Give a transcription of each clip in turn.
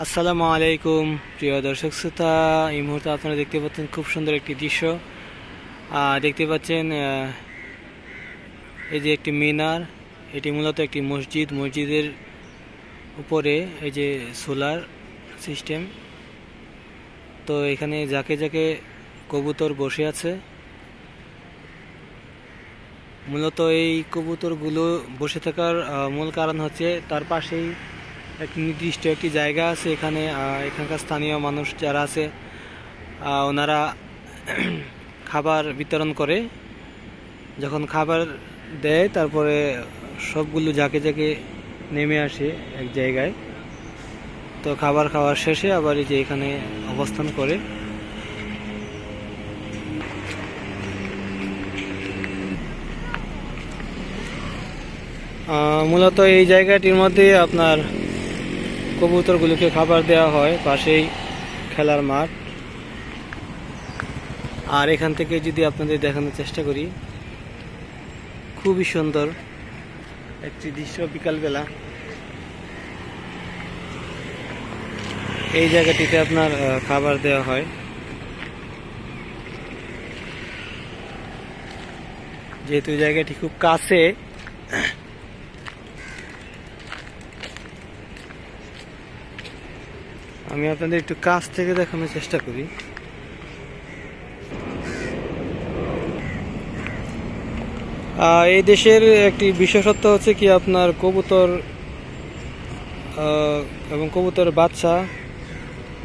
আসসালামু আলাইকুম প্রিয় দর্শক শ্রোতা। এই মুহূর্তে আপনারা দেখতে পাচ্ছেন খুব সুন্দর একটি দৃশ্য। দেখতে পাচ্ছেন এই যে একটি মিনার, এটি মূলত একটি মসজিদ। মসজিদের উপরে এই যে সোলার সিস্টেম, তো এখানে যাকে যাকে কবুতর বসে আছে। মূলত এই কবুতরগুলো বসে থাকার মূল কারণ হচ্ছে তার পাশেই একটি নির্দিষ্ট একটি জায়গা আছে। এখানে এখানকার স্থানীয় মানুষ যারা আছে ওনারা খাবার বিতরণ করে। যখন খাবার দেয় তারপরে সবগুলো যাকে যাকে নেমে আসে এক জায়গায়। তো খাবার খাওয়ার শেষে আবার এই যে এখানে অবস্থান করে। মূলত এই জায়গাটির মধ্যে আপনার কবুতরগুলোকে খাবার দেওয়া হয়। পাশেই খেলার মাঠ। আর এখান থেকে যদি আপনাদের দেখানোর চেষ্টা করি, খুবই সুন্দর একটি দৃশ্য বিকালবেলা। এই জায়গাটিতে আপনার খাবার দেওয়া হয়। যেহেতু জায়গাটি খুব কাছে, আমি আপনাদের একটু কাছ থেকে দেখানোর চেষ্টা করি। এই দেশের একটি বিশেষত্ব হচ্ছে কি, আপনার কবুতর এবং কবুতরের বাচ্চা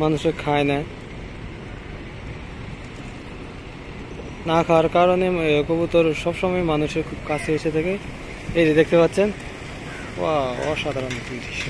মানুষে খায় না খাওয়ার কারণে কবুতর সবসময় মানুষের খুব কাছে এসে থাকে। এই যে দেখতে পাচ্ছেন, অসাধারণ একটি দৃশ্য।